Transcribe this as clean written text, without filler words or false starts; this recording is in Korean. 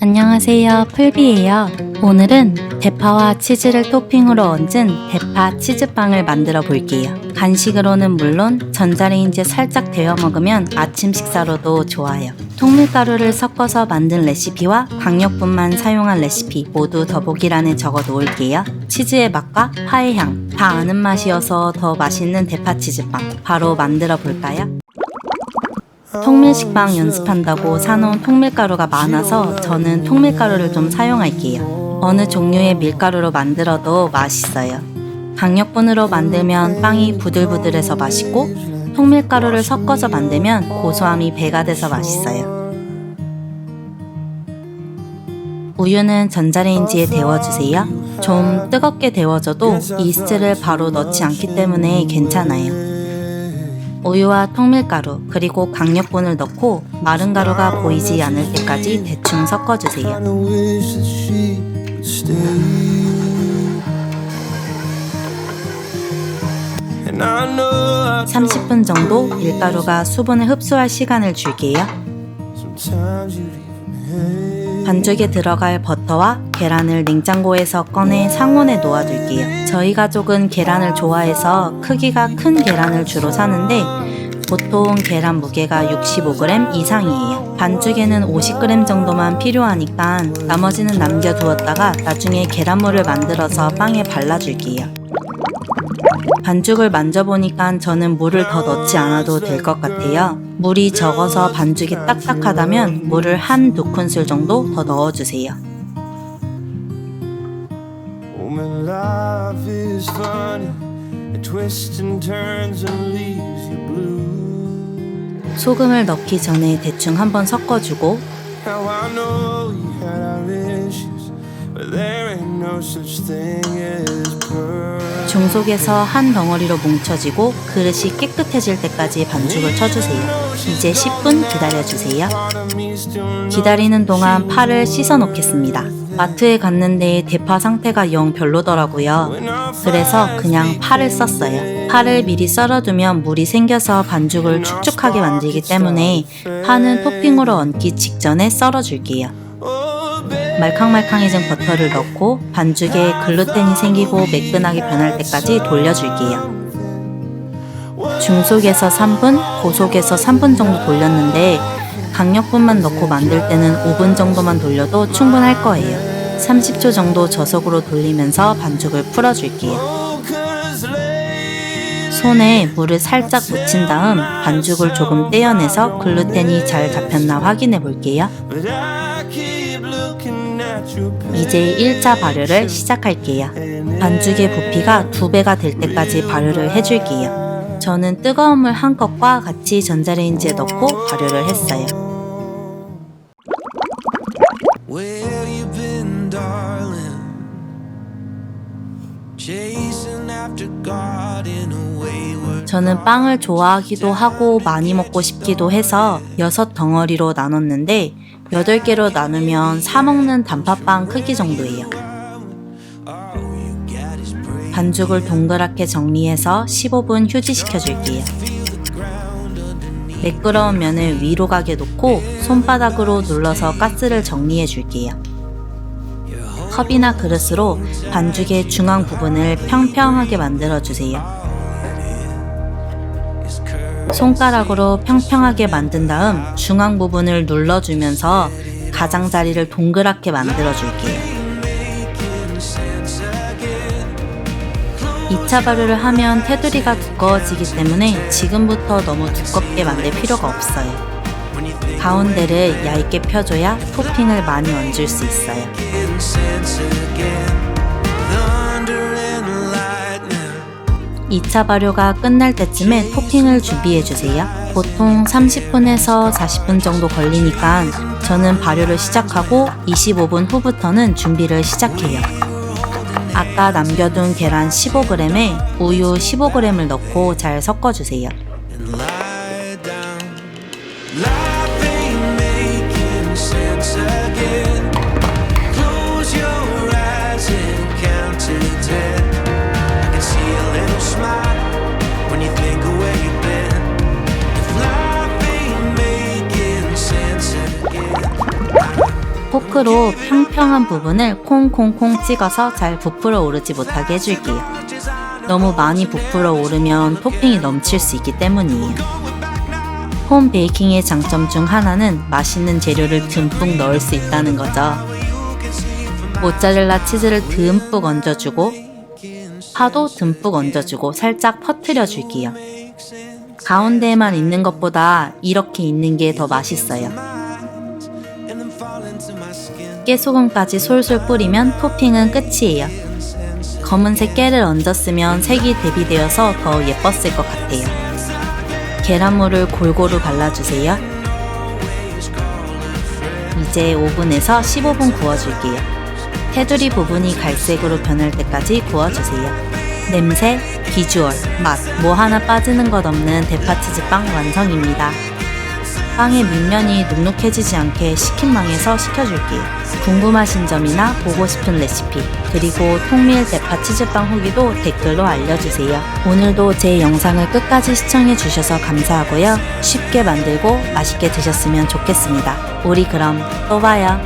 안녕하세요, 풀비예요. 오늘은 대파와 치즈를 토핑으로 얹은 대파 치즈빵을 만들어 볼게요. 간식으로는 물론 전자레인지에 살짝 데워 먹으면 아침 식사로도 좋아요. 통밀가루를 섞어서 만든 레시피와 강력분만 사용한 레시피 모두 더보기란에 적어 놓을게요. 치즈의 맛과 파의 향, 다 아는 맛이어서 더 맛있는 대파 치즈빵 바로 만들어 볼까요? 통밀식빵 연습한다고 사놓은 통밀가루가 많아서 저는 통밀가루를 좀 사용할게요. 어느 종류의 밀가루로 만들어도 맛있어요. 강력분으로 만들면 빵이 부들부들해서 맛있고 통밀가루를 섞어서 만들면 고소함이 배가 돼서 맛있어요. 우유는 전자레인지에 데워주세요. 좀 뜨겁게 데워져도 이스트를 바로 넣지 않기 때문에 괜찮아요. 우유와 통밀가루 그리고 강력분을 넣고 마른 가루가 보이지 않을 때까지 대충 섞어주세요. 30분 정도 밀가루가 수분을 흡수할 시간을 줄게요. 반죽에 들어갈 버터와 계란을 냉장고에서 꺼내 상온에 놓아둘게요. 저희 가족은 계란을 좋아해서 크기가 큰 계란을 주로 사는데 보통 계란 무게가 65g 이상이에요. 반죽에는 50g 정도만 필요하니까 나머지는 남겨두었다가 나중에 계란물을 만들어서 빵에 발라줄게요. 반죽을 만져보니까 저는 물을 더 넣지 않아도 될 것 같아요. 물이 적어서 반죽이 딱딱하다면 물을 한두 큰술 정도 더 넣어주세요. 소금을 넣기 전에 대충 한번 섞어주고 중속에서 한 덩어리로 뭉쳐지고 그릇이 깨끗해질 때까지 반죽을 쳐주세요. 이제 10분 기다려주세요. 기다리는 동안 파를 씻어 놓겠습니다. 마트에 갔는데 대파 상태가 영 별로더라고요. 그래서 그냥 파를 썼어요. 파를 미리 썰어두면 물이 생겨서 반죽을 축축하게 만들기 때문에 파는 토핑으로 얹기 직전에 썰어줄게요. 말캉말캉해진 버터를 넣고 반죽에 글루텐이 생기고 매끈하게 변할 때까지 돌려줄게요. 중속에서 3분, 고속에서 3분 정도 돌렸는데 강력분만 넣고 만들 때는 5분 정도만 돌려도 충분할 거예요. 30초 정도 저속으로 돌리면서 반죽을 풀어줄게요. 손에 물을 살짝 묻힌 다음 반죽을 조금 떼어내서 글루텐이 잘 잡혔나 확인해 볼게요. 이제 1차 발효를 시작할게요. 반죽의 부피가 2배가 될 때까지 발효를 해줄게요. 저는 뜨거운 물 한 컵과 같이 전자레인지에 넣고 발효를 했어요. 저는 빵을 좋아하기도 하고 많이 먹고 싶기도 해서 6덩어리로 나눴는데 8개로 나누면 사먹는 단팥빵 크기 정도예요. 반죽을 동그랗게 정리해서 15분 휴지시켜 줄게요. 매끄러운 면을 위로 가게 놓고 손바닥으로 눌러서 가스를 정리해 줄게요. 컵이나 그릇으로 반죽의 중앙 부분을 평평하게 만들어 주세요. 손가락으로 평평하게 만든 다음 중앙 부분을 눌러주면서 가장자리를 동그랗게 만들어 줄게요. 2차 발효를 하면 테두리가 두꺼워지기 때문에 지금부터 너무 두껍게 만들 필요가 없어요. 가운데를 얇게 펴줘야 토핑을 많이 얹을 수 있어요. 2차 발효가 끝날 때쯤에 토핑을 준비해주세요. 보통 30분에서 40분 정도 걸리니까 저는 발효를 시작하고 25분 후부터는 준비를 시작해요. 아까 남겨둔 계란 15g에 우유 15g을 넣고 잘 섞어주세요. 포크로 평평한 부분을 콩콩콩 찍어서 잘 부풀어 오르지 못하게 해줄게요. 너무 많이 부풀어 오르면 토핑이 넘칠 수 있기 때문이에요. 홈 베이킹의 장점 중 하나는 맛있는 재료를 듬뿍 넣을 수 있다는 거죠. 모짜렐라 치즈를 듬뿍 얹어주고 파도 듬뿍 얹어주고 살짝 퍼뜨려 줄게요. 가운데에만 있는 것보다 이렇게 있는 게 더 맛있어요. 깨소금까지 솔솔 뿌리면 토핑은 끝이에요. 검은색 깨를 얹었으면 색이 대비되어서 더 예뻤을 것 같아요. 계란물을 골고루 발라주세요. 이제 오븐에서 15분 구워줄게요. 테두리 부분이 갈색으로 변할 때까지 구워주세요. 냄새, 비주얼, 맛, 뭐 하나 빠지는 것 없는 대파치즈빵 완성입니다. 빵의 밑면이 눅눅해지지 않게 식힌망에서 식혀줄게요. 궁금하신 점이나 보고 싶은 레시피, 그리고 통밀 대파치즈빵 후기도 댓글로 알려주세요. 오늘도 제 영상을 끝까지 시청해주셔서 감사하고요. 쉽게 만들고 맛있게 드셨으면 좋겠습니다. 우리 그럼 또 봐요.